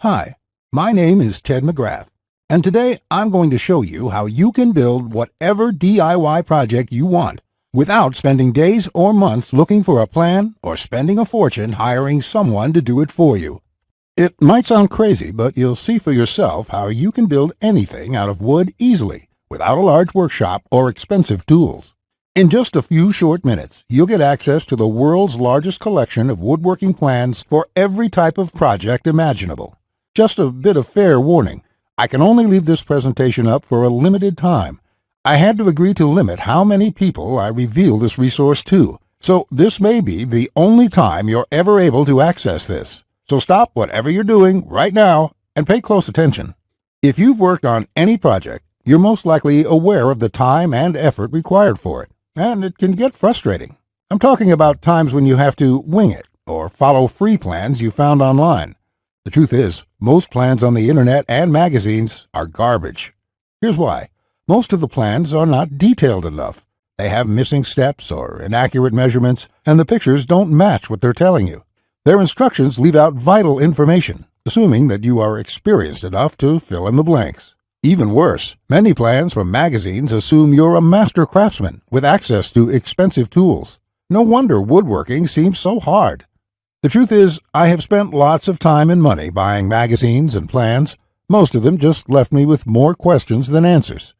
Hi, my name is Ted McGrath, and today I'm going to show you how you can build whatever DIY project you want without spending days or months looking for a plan or spending a fortune hiring someone to do it for you. It might sound crazy, but you'll see for yourself how you can build anything out of wood easily without a large workshop or expensive tools. In just a few short minutes, you'll get access to the world's largest collection of woodworking plans for every type of project imaginable. Just a bit of fair warning, I can only leave this presentation up for a limited time. I had to agree to limit how many people I reveal this resource to, so this may be the only time you're ever able to access this. So stop whatever you're doing right now and pay close attention. If you've worked on any project, you're most likely aware of the time and effort required for it, and it can get frustrating. I'm talking about times when you have to wing it or follow free plans you found online. The truth is, most plans on the internet and magazines are garbage. Here's why. Most of the plans are not detailed enough. They have missing steps or inaccurate measurements, and the pictures don't match what they're telling you. Their instructions leave out vital information, assuming that you are experienced enough to fill in the blanks. Even worse, many plans from magazines assume you're a master craftsman with access to expensive tools. No wonder woodworking seems so hard. The truth is, I have spent lots of time and money buying magazines and plans. Most of them just left me with more questions than answers.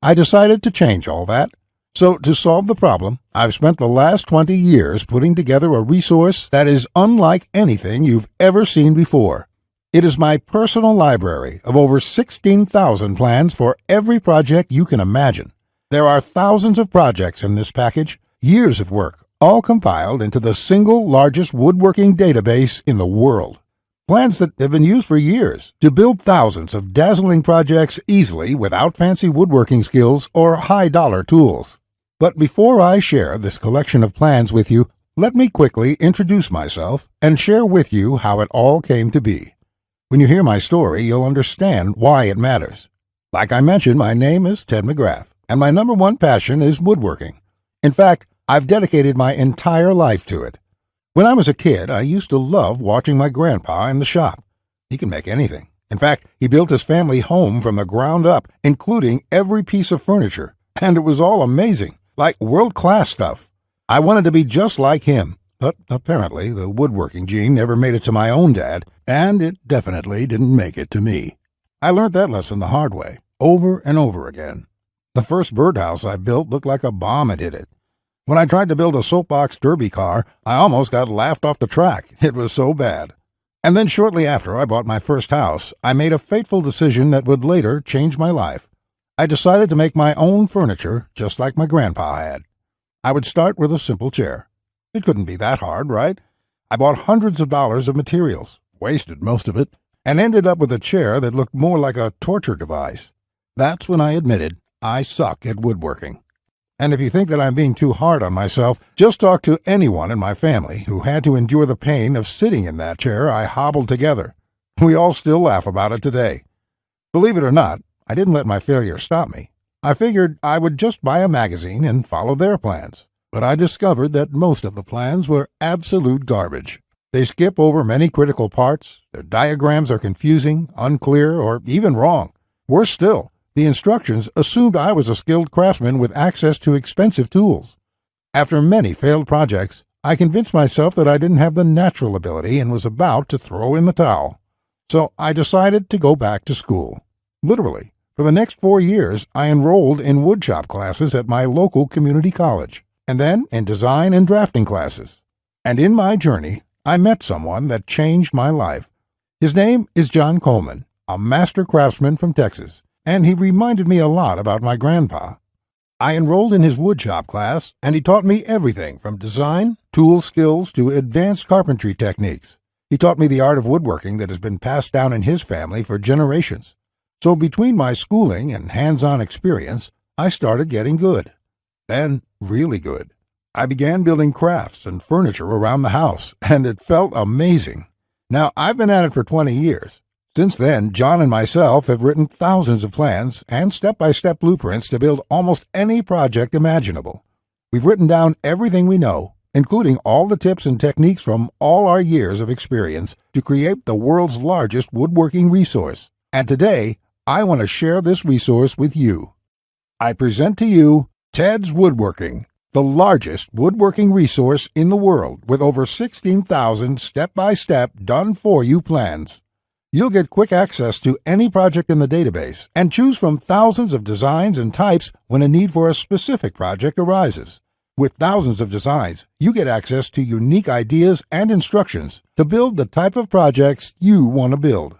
I decided to change all that. So to solve the problem, I've spent the last 20 years putting together a resource that is unlike anything you've ever seen before. It is my personal library of over 16,000 plans for every project you can imagine. There are thousands of projects in this package, years of work, all compiled into the single largest woodworking database in the world. Plans that have been used for years to build thousands of dazzling projects easily without fancy woodworking skills or high-dollar tools. But before I share this collection of plans with you, let me quickly introduce myself and share with you how it all came to be. When you hear my story, you'll understand why it matters. Like I mentioned, my name is Ted McGrath, and my number one passion is woodworking. In fact, I've dedicated my entire life to it. When I was a kid, I used to love watching my grandpa in the shop. He can make anything. In fact, he built his family home from the ground up, including every piece of furniture, and it was all amazing, like world-class stuff. I wanted to be just like him, but apparently the woodworking gene never made it to my own dad, and it definitely didn't make it to me. I learned that lesson the hard way, over and over again. The first birdhouse I built looked like a bomb had hit it. When I tried to build a soapbox derby car, I almost got laughed off the track. It was so bad. And then shortly after I bought my first house, I made a fateful decision that would later change my life. I decided to make my own furniture just like my grandpa had. I would start with a simple chair. It couldn't be that hard, right? I bought hundreds of dollars of materials, wasted most of it, and ended up with a chair that looked more like a torture device. That's when I admitted I suck at woodworking. And if you think that I'm being too hard on myself, just talk to anyone in my family who had to endure the pain of sitting in that chair I hobbled together. We all still laugh about it today. Believe it or not, I didn't let my failure stop me. I figured I would just buy a magazine and follow their plans. But I discovered that most of the plans were absolute garbage. They skip over many critical parts, their diagrams are confusing, unclear, or even wrong. Worse still, the instructions assumed I was a skilled craftsman with access to expensive tools. After many failed projects, I convinced myself that I didn't have the natural ability and was about to throw in the towel. So I decided to go back to school. Literally, for the next 4 years, I enrolled in woodshop classes at my local community college, and then in design and drafting classes. And in my journey, I met someone that changed my life. His name is John Coleman, a master craftsman from Texas, and he reminded me a lot about my grandpa. I enrolled in his woodshop class, and he taught me everything from design, tool skills, to advanced carpentry techniques. He taught me the art of woodworking that has been passed down in his family for generations. So between my schooling and hands-on experience, I started getting good. Then, really good. I began building crafts and furniture around the house, and it felt amazing. Now, I've been at it for 20 years. Since then, John and myself have written thousands of plans and step-by-step blueprints to build almost any project imaginable. We've written down everything we know, including all the tips and techniques from all our years of experience to create the world's largest woodworking resource. And today, I want to share this resource with you. I present to you Ted's Woodworking, the largest woodworking resource in the world with over 16,000 step-by-step done-for-you plans. You'll get quick access to any project in the database and choose from thousands of designs and types when a need for a specific project arises. With thousands of designs, you get access to unique ideas and instructions to build the type of projects you want to build.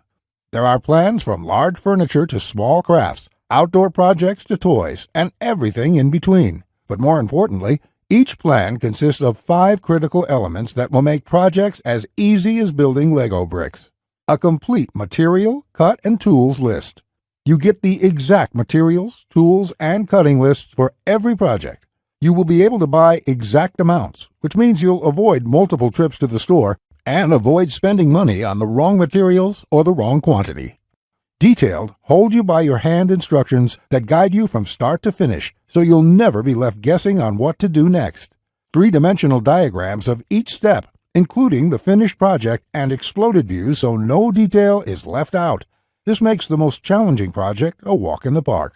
There are plans from large furniture to small crafts, outdoor projects to toys, and everything in between. But more importantly, each plan consists of 5 critical elements that will make projects as easy as building Lego bricks. A complete material, cut, and tools list. You get the exact materials, tools, and cutting lists for every project. You will be able to buy exact amounts, which means you'll avoid multiple trips to the store and avoid spending money on the wrong materials or the wrong quantity. Detailed, hold-you-by-your-hand instructions that guide you from start to finish, so you'll never be left guessing on what to do next. 3-dimensional diagrams of each step, including the finished project and exploded views so no detail is left out. This makes the most challenging project a walk in the park.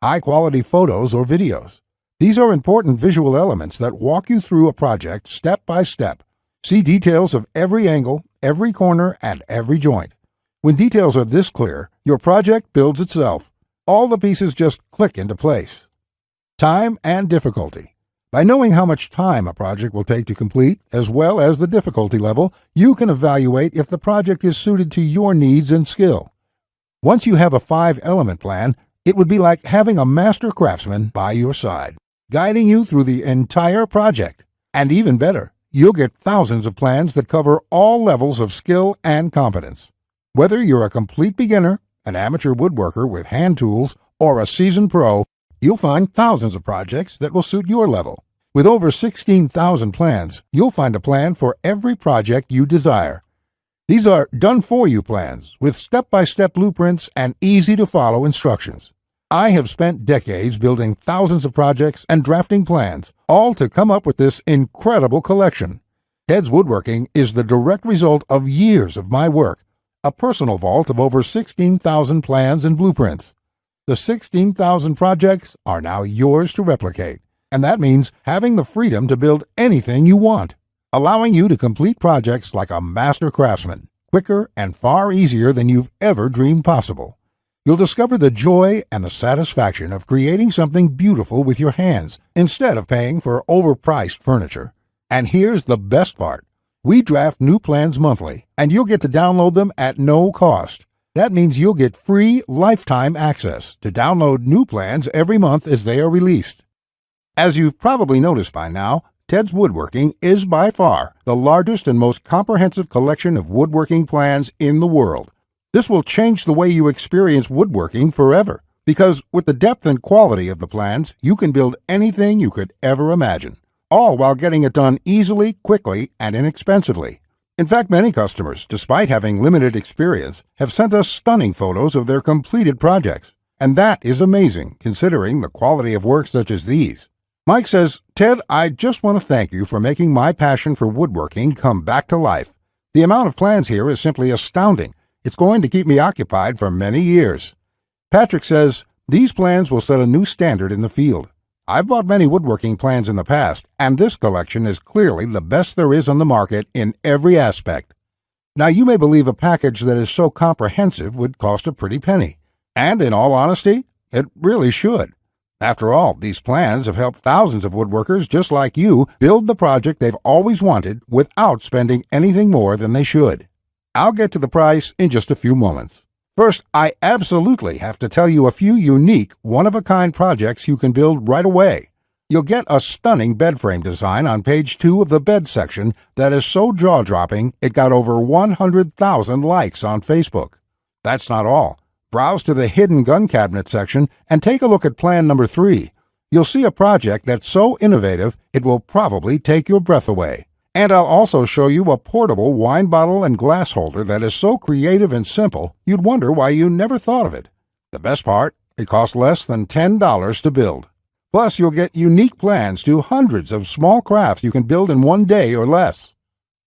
High-quality photos or videos. These are important visual elements that walk you through a project step by step. See details of every angle, every corner, and every joint. When details are this clear, your project builds itself. All the pieces just click into place. Time and difficulty. By knowing how much time a project will take to complete, as well as the difficulty level, you can evaluate if the project is suited to your needs and skill. Once you have a 5-element plan, it would be like having a master craftsman by your side, guiding you through the entire project. And even better, you'll get thousands of plans that cover all levels of skill and competence. Whether you're a complete beginner, an amateur woodworker with hand tools, or a seasoned pro, you'll find thousands of projects that will suit your level. With over 16,000 plans, you'll find a plan for every project you desire. These are done-for-you plans with step-by-step blueprints and easy-to-follow instructions. I have spent decades building thousands of projects and drafting plans, all to come up with this incredible collection. Ted's Woodworking is the direct result of years of my work, a personal vault of over 16,000 plans and blueprints. The 16,000 projects are now yours to replicate, and that means having the freedom to build anything you want, allowing you to complete projects like a master craftsman, quicker and far easier than you've ever dreamed possible. You'll discover the joy and the satisfaction of creating something beautiful with your hands instead of paying for overpriced furniture. And here's the best part. We draft new plans monthly, and you'll get to download them at no cost. That means you'll get free lifetime access to download new plans every month as they are released. As you've probably noticed by now, Ted's Woodworking is by far the largest and most comprehensive collection of woodworking plans in the world. This will change the way you experience woodworking forever, because with the depth and quality of the plans, you can build anything you could ever imagine, all while getting it done easily, quickly, and inexpensively. In fact, many customers, despite having limited experience, have sent us stunning photos of their completed projects. And that is amazing, considering the quality of work such as these. Mike says, "Ted, I just want to thank you for making my passion for woodworking come back to life. The amount of plans here is simply astounding. It's going to keep me occupied for many years." Patrick says, "These plans will set a new standard in the field. I've bought many woodworking plans in the past, and this collection is clearly the best there is on the market in every aspect." Now, you may believe a package that is so comprehensive would cost a pretty penny. And in all honesty, it really should. After all, these plans have helped thousands of woodworkers just like you build the project they've always wanted without spending anything more than they should. I'll get to the price in just a few moments. First, I absolutely have to tell you a few unique, one-of-a-kind projects you can build right away. You'll get a stunning bed frame design on page 2 of the bed section that is so jaw-dropping it got over 100,000 likes on Facebook. That's not all. Browse to the hidden gun cabinet section and take a look at plan number 3. You'll see a project that's so innovative it will probably take your breath away. And I'll also show you a portable wine bottle and glass holder that is so creative and simple you'd wonder why you never thought of it. The best part, it costs less than $10 to build. Plus, you'll get unique plans to hundreds of small crafts you can build in one day or less.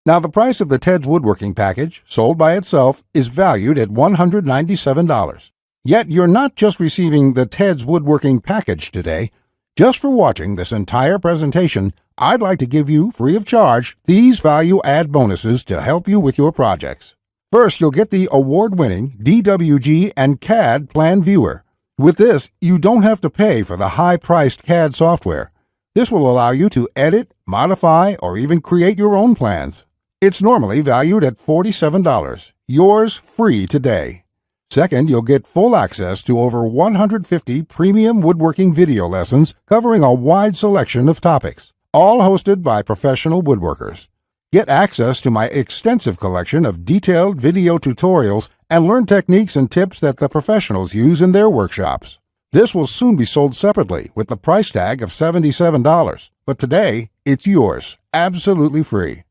Now, the price of the Ted's Woodworking package, sold by itself, is valued at $197. Yet, you're not just receiving the Ted's Woodworking package today. Just for watching this entire presentation, I'd like to give you, free of charge, these value-add bonuses to help you with your projects. First, you'll get the award-winning DWG and CAD Plan Viewer. With this, you don't have to pay for the high-priced CAD software. This will allow you to edit, modify, or even create your own plans. It's normally valued at $47. Yours free today. Second, you'll get full access to over 150 premium woodworking video lessons covering a wide selection of topics, all hosted by professional woodworkers. Get access to my extensive collection of detailed video tutorials and learn techniques and tips that the professionals use in their workshops. This will soon be sold separately with the price tag of $77, but today it's yours, absolutely free.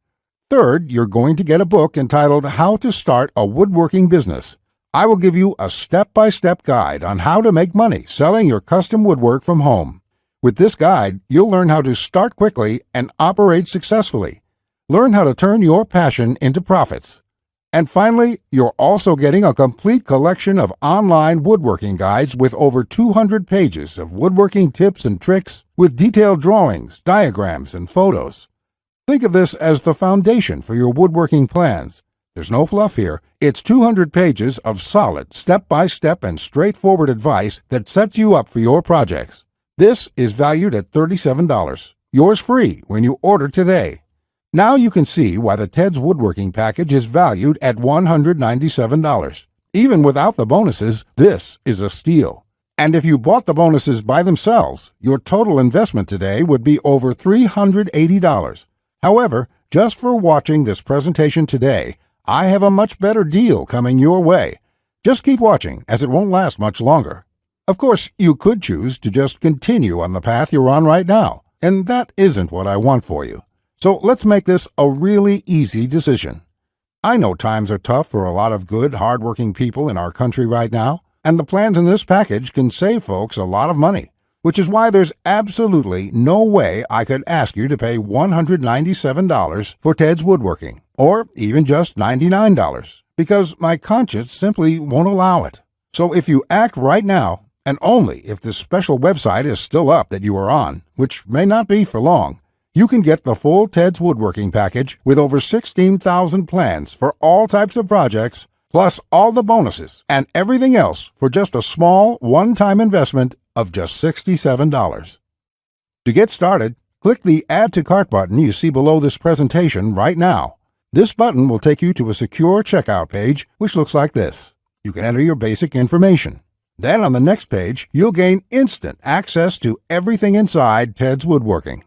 Third, you're going to get a book entitled How to Start a Woodworking Business. I will give you a step-by-step guide on how to make money selling your custom woodwork from home. With this guide, you'll learn how to start quickly and operate successfully. Learn how to turn your passion into profits. And finally, you're also getting a complete collection of online woodworking guides with over 200 pages of woodworking tips and tricks with detailed drawings, diagrams, and photos. Think of this as the foundation for your woodworking plans. There's no fluff here. It's 200 pages of solid, step-by-step and straightforward advice that sets you up for your projects. This is valued at $37. Yours free when you order today. Now you can see why the Ted's Woodworking package is valued at $197. Even without the bonuses, this is a steal. And if you bought the bonuses by themselves, your total investment today would be over $380. However, just for watching this presentation today, I have a much better deal coming your way. Just keep watching, as it won't last much longer. Of course, you could choose to just continue on the path you're on right now, and that isn't what I want for you. So let's make this a really easy decision. I know times are tough for a lot of good, hard-working people in our country right now, and the plans in this package can save folks a lot of money, which is why there's absolutely no way I could ask you to pay $197 for Ted's Woodworking, or even just $99, because my conscience simply won't allow it. So if you act right now, and only if this special website is still up that you are on, which may not be for long, you can get the full Ted's Woodworking package with over 16,000 plans for all types of projects, plus all the bonuses and everything else for just a small one-time investment of just $67. To get started, click the Add to Cart button you see below this presentation right now. This button will take you to a secure checkout page, which looks like this. You can enter your basic information. Then on the next page, you'll gain instant access to everything inside Ted's Woodworking.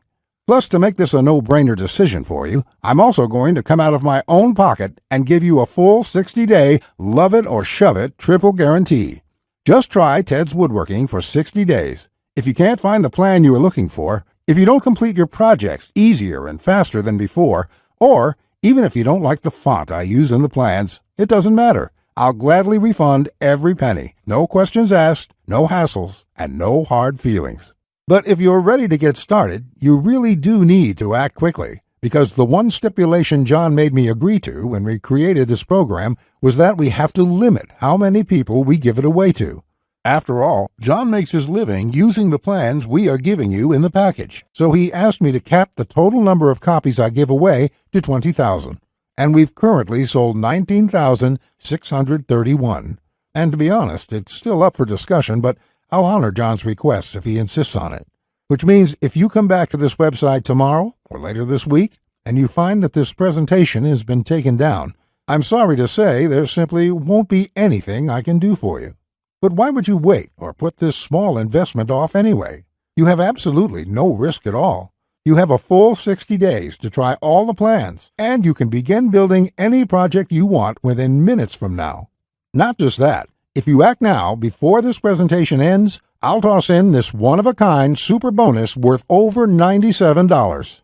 Plus, to make this a no-brainer decision for you, I'm also going to come out of my own pocket and give you a full 60-day love it or shove it triple guarantee. Just try Ted's Woodworking for 60 days. If you can't find the plan you are looking for, if you don't complete your projects easier and faster than before, or even if you don't like the font I use in the plans, it doesn't matter. I'll gladly refund every penny. No questions asked, no hassles, and no hard feelings. But if you're ready to get started, you really do need to act quickly, because the one stipulation John made me agree to when we created this program was that we have to limit how many people we give it away to. After all, John makes his living using the plans we are giving you in the package, so he asked me to cap the total number of copies I give away to 20,000. And we've currently sold 19,631. And to be honest, it's still up for discussion, but I'll honor John's request if he insists on it. Which means if you come back to this website tomorrow or later this week and you find that this presentation has been taken down, I'm sorry to say there simply won't be anything I can do for you. But why would you wait or put this small investment off anyway? You have absolutely no risk at all. You have a full 60 days to try all the plans, and you can begin building any project you want within minutes from now. Not just that, if you act now before this presentation ends, I'll toss in this one-of-a-kind super bonus worth over $97.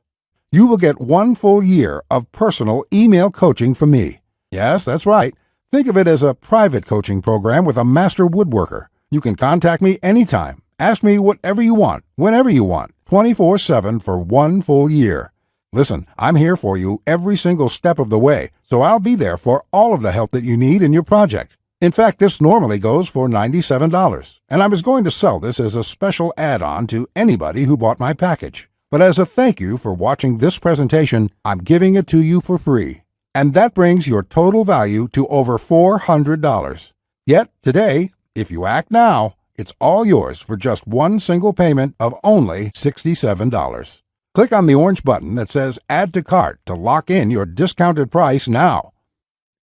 You will get 1 full year of personal email coaching from me. Yes, that's right. Think of it as a private coaching program with a master woodworker. You can contact me anytime, Ask me whatever you want, whenever you want, 24/7 for 1 full year. Listen, I'm here for you every single step of the way, so I'll be there for all of the help that you need in your project. In fact, this normally goes for $97, and I was going to sell this as a special add-on to anybody who bought my package. But as a thank you for watching this presentation, I'm giving it to you for free. And that brings your total value to over $400. Yet, today, if you act now, it's all yours for just one single payment of only $67. Click on the orange button that says Add to Cart to lock in your discounted price now.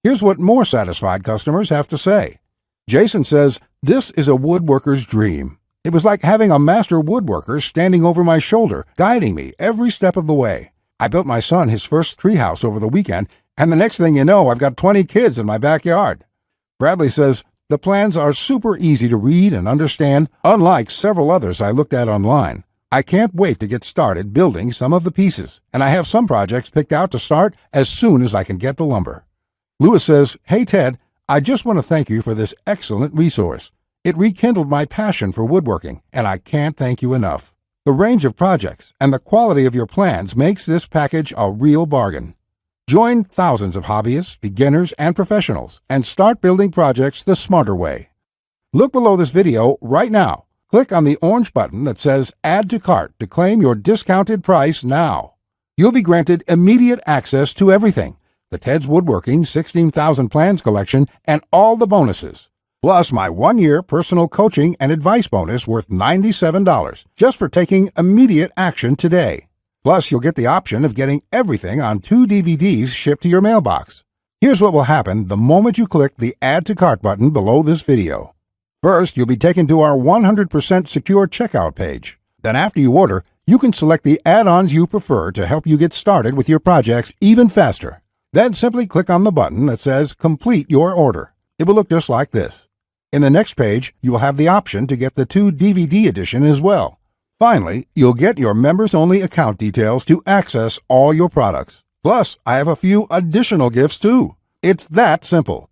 Here's what more satisfied customers have to say. Jason says, "This is a woodworker's dream. It was like having a master woodworker standing over my shoulder, guiding me every step of the way. I built my son his first treehouse over the weekend, and the next thing you know, I've got 20 kids in my backyard." Bradley says, "The plans are super easy to read and understand, unlike several others I looked at online. I can't wait to get started building some of the pieces, and I have some projects picked out to start as soon as I can get the lumber." Lewis says, "Hey Ted, I just want to thank you for this excellent resource. It rekindled my passion for woodworking, and I can't thank you enough. The range of projects and the quality of your plans makes this package a real bargain. Join thousands of hobbyists, beginners, and professionals, and start building projects the smarter way. Look below this video right now. Click on the orange button that says Add to Cart to claim your discounted price now. You'll be granted immediate access to everything: the Ted's Woodworking 16,000 Plans collection and all the bonuses, plus my 1-year personal coaching and advice bonus worth $97 just for taking immediate action today. Plus, you'll get the option of getting everything on 2 DVDs shipped to your mailbox. Here's what will happen the moment you click the Add to Cart button below this video. First, you'll be taken to our 100% secure checkout page. Then after you order, you can select the add-ons you prefer to help you get started with your projects even faster. Then simply click on the button that says Complete Your Order. It will look just like this. In the next page, you will have the option to get the 2 DVD edition as well. Finally, you'll get your members-only account details to access all your products. Plus, I have a few additional gifts too. It's that simple.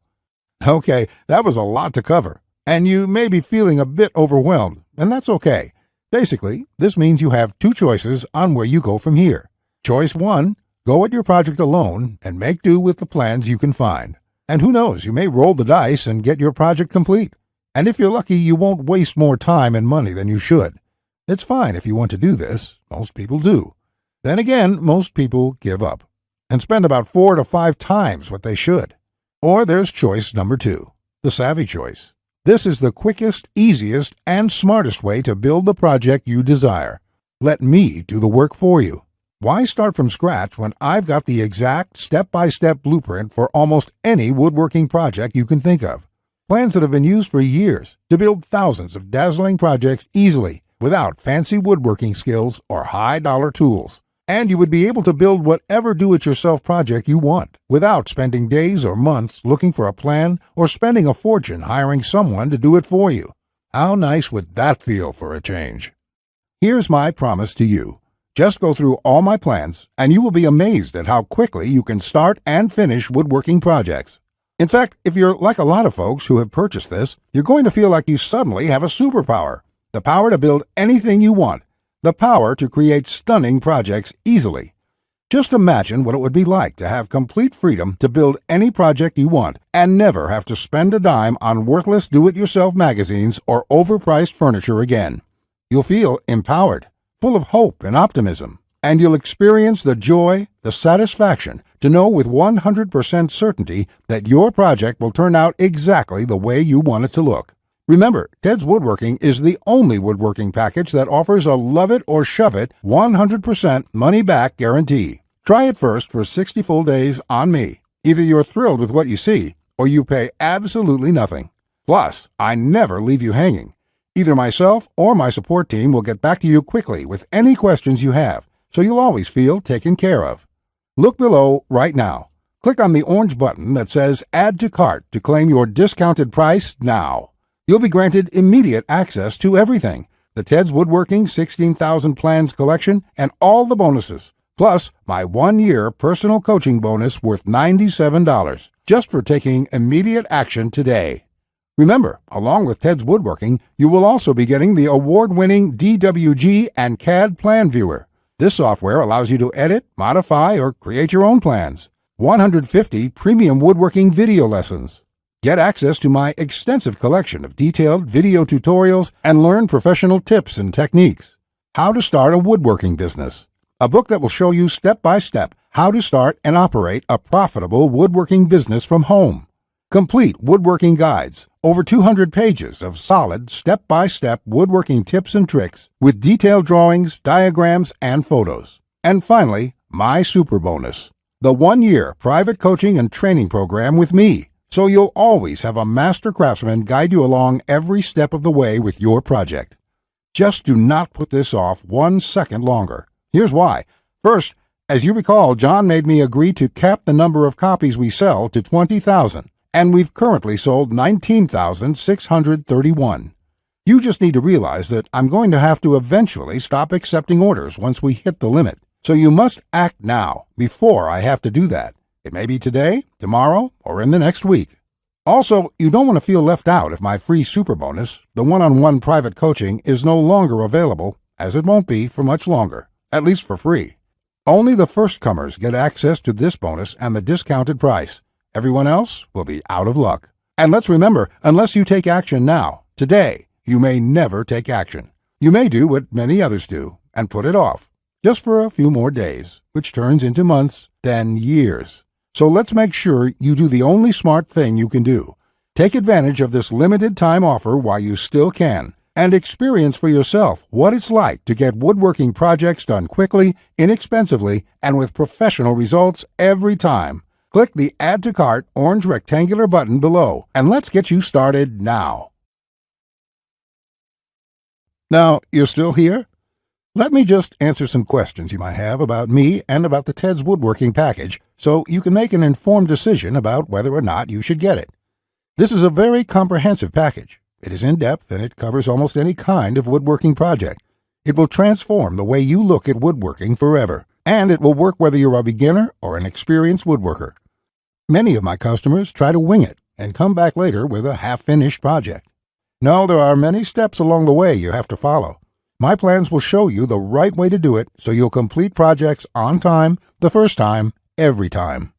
Okay, that was a lot to cover, and you may be feeling a bit overwhelmed, and that's okay. Basically, this means you have 2 choices on where you go from here. Choice 1, go at your project alone and make do with the plans you can find. And who knows, you may roll the dice and get your project complete. And if you're lucky, you won't waste more time and money than you should. It's fine if you want to do this. Most people do. Then again, most people give up and spend about 4 to 5 times what they should. Or there's choice number 2, the savvy choice. This is the quickest, easiest, and smartest way to build the project you desire. Let me do the work for you. Why start from scratch when I've got the exact step-by-step blueprint for almost any woodworking project you can think of? Plans that have been used for years to build thousands of dazzling projects easily without fancy woodworking skills or high-dollar tools. And you would be able to build whatever do-it-yourself project you want without spending days or months looking for a plan or spending a fortune hiring someone to do it for you. How nice would that feel for a change? Here's my promise to you. Just go through all my plans, and you will be amazed at how quickly you can start and finish woodworking projects. In fact, if you're like a lot of folks who have purchased this, you're going to feel like you suddenly have a superpower. The power to build anything you want. The power to create stunning projects easily. Just imagine what it would be like to have complete freedom to build any project you want and never have to spend a dime on worthless do-it-yourself magazines or overpriced furniture again. You'll feel empowered, full of hope and optimism, and you'll experience the joy, the satisfaction to know with 100% certainty that your project will turn out exactly the way you want it to look. Remember, Ted's Woodworking is the only woodworking package that offers a love it or shove it 100% money-back guarantee. Try it first for 60 full days on me. Either you're thrilled with what you see, or you pay absolutely nothing. Plus, I never leave you hanging. Either myself or my support team will get back to you quickly with any questions you have, so you'll always feel taken care of. Look below right now. Click on the orange button that says Add to Cart to claim your discounted price now. You'll be granted immediate access to everything: the Ted's Woodworking 16,000 Plans collection and all the bonuses, plus my 1-year personal coaching bonus worth $97 just for taking immediate action today. Remember, along with Ted's Woodworking, you will also be getting the award-winning DWG and CAD Plan Viewer. This software allows you to edit, modify, or create your own plans. 150 premium woodworking video lessons. Get access to my extensive collection of detailed video tutorials and learn professional tips and techniques. How to Start a Woodworking Business. A book that will show you step-by-step how to start and operate a profitable woodworking business from home. Complete woodworking guides, over 200 pages of solid step-by-step woodworking tips and tricks with detailed drawings, diagrams, and photos. And finally, my super bonus, the 1-year private coaching and training program with me, so you'll always have a master craftsman guide you along every step of the way with your project. Just do not put this off 1 second longer. Here's why. First, as you recall, John made me agree to cap the number of copies we sell to 20,000, and we've currently sold 19,631. You just need to realize that I'm going to have to eventually stop accepting orders once we hit the limit, so you must act now before I have to do that. It may be today, tomorrow, or in the next week. Also, you don't want to feel left out if my free super bonus, the one-on-one private coaching, is no longer available, as it won't be for much longer, at least for free. Only the first comers get access to this bonus and the discounted price. Everyone else will be out of luck. And let's remember, unless you take action now, today, you may never take action. You may do what many others do and put it off, just for a few more days, which turns into months, then years. So let's make sure you do the only smart thing you can do. Take advantage of this limited time offer while you still can, and experience for yourself what it's like to get woodworking projects done quickly, inexpensively, and with professional results every time. Click the Add to Cart orange rectangular button below, and let's get you started now. Now, you're still here? Let me just answer some questions you might have about me and about the Ted's Woodworking package, so you can make an informed decision about whether or not you should get it. This is a very comprehensive package. It is in-depth and it covers almost any kind of woodworking project. It will transform the way you look at woodworking forever, and it will work whether you're a beginner or an experienced woodworker. Many of my customers try to wing it and come back later with a half-finished project. No, there are many steps along the way you have to follow. My plans will show you the right way to do it so you'll complete projects on time, the first time, every time.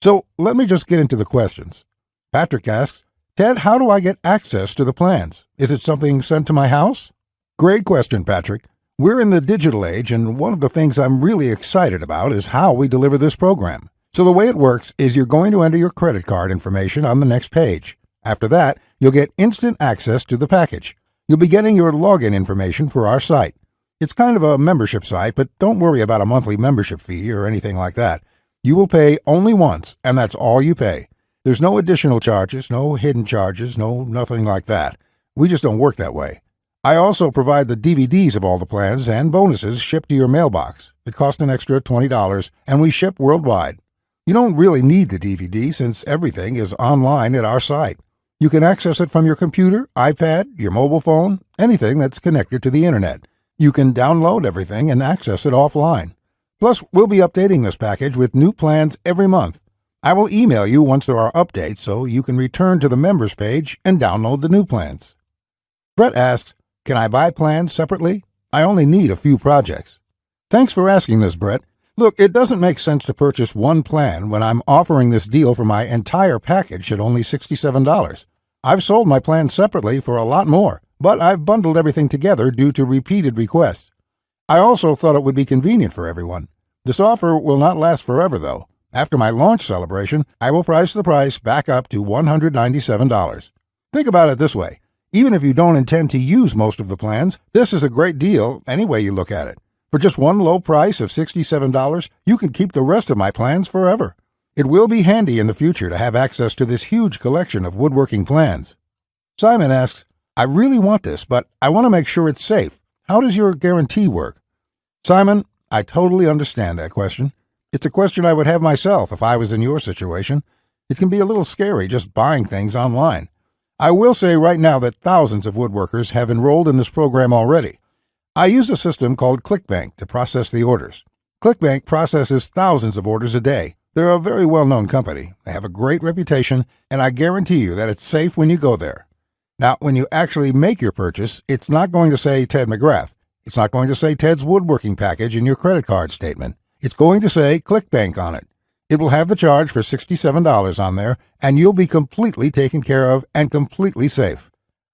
So let me just get into the questions. Patrick asks, Ted, how do I get access to the plans? Is it something sent to my house? Great question, Patrick. We're in the digital age, and one of the things I'm really excited about is how we deliver this program. So the way it works is you're going to enter your credit card information on the next page. After that, you'll get instant access to the package. You'll be getting your login information for our site. It's kind of a membership site, but don't worry about a monthly membership fee or anything like that. You will pay only once, and that's all you pay. There's no additional charges, no hidden charges, nothing like that. We just don't work that way. I also provide the DVDs of all the plans and bonuses shipped to your mailbox. It costs an extra $20, and we ship worldwide. You don't really need the DVD since everything is online at our site. You can access it from your computer, iPad, your mobile phone, anything that's connected to the internet. You can download everything and access it offline. Plus, we'll be updating this package with new plans every month. I will email you once there are updates so you can return to the members page and download the new plans. Brett asks, can I buy plans separately? I only need a few projects. Thanks for asking this, Brett. Look, it doesn't make sense to purchase one plan when I'm offering this deal for my entire package at only $67. I've sold my plans separately for a lot more, but I've bundled everything together due to repeated requests. I also thought it would be convenient for everyone. This offer will not last forever, though. After my launch celebration, I will price the price back up to $197. Think about it this way. Even if you don't intend to use most of the plans, this is a great deal any way you look at it. For just one low price of $67, you can keep the rest of my plans forever. It will be handy in the future to have access to this huge collection of woodworking plans. Simon asks, I really want this, but I want to make sure it's safe. How does your guarantee work? Simon, I totally understand that question. It's a question I would have myself if I was in your situation. It can be a little scary just buying things online. I will say right now that thousands of woodworkers have enrolled in this program already. I use a system called ClickBank to process the orders. ClickBank processes thousands of orders a day. They're a very well-known company. They have a great reputation, and I guarantee you that it's safe when you go there. Now, when you actually make your purchase, it's not going to say Ted McGrath. It's not going to say Ted's woodworking package in your credit card statement. It's going to say ClickBank on it. It will have the charge for $67 on there, and you'll be completely taken care of and completely safe.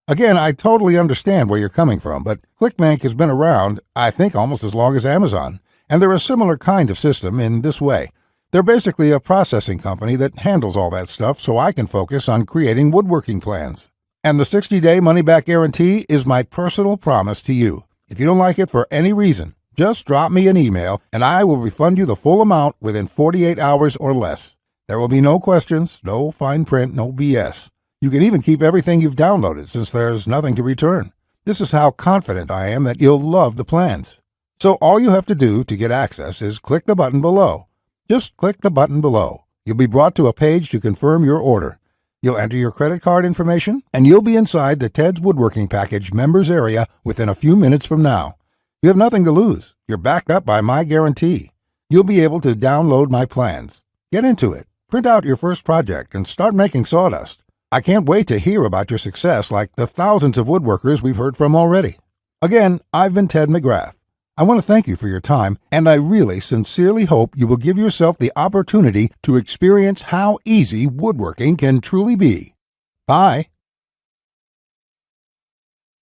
Again, I totally understand where you're coming from, but ClickBank has been around, I think, almost as long as Amazon, and they're a similar kind of system in this way. They're basically a processing company that handles all that stuff so I can focus on creating woodworking plans. And the 60-day money-back guarantee is my personal promise to you. If you don't like it for any reason, just drop me an email and I will refund you the full amount within 48 hours or less. There will be no questions, no fine print, no BS. You can even keep everything you've downloaded since there's nothing to return. This is how confident I am that you'll love the plans. So all you have to do to get access is click the button below. Just click the button below. You'll be brought to a page to confirm your order. You'll enter your credit card information, and you'll be inside the Ted's Woodworking Package members area within a few minutes from now. You have nothing to lose. You're backed up by my guarantee. You'll be able to download my plans. Get into it. Print out your first project and start making sawdust. I can't wait to hear about your success like the thousands of woodworkers we've heard from already. Again, I've been Ted McGrath. I want to thank you for your time, and I really sincerely hope you will give yourself the opportunity to experience how easy woodworking can truly be. Bye.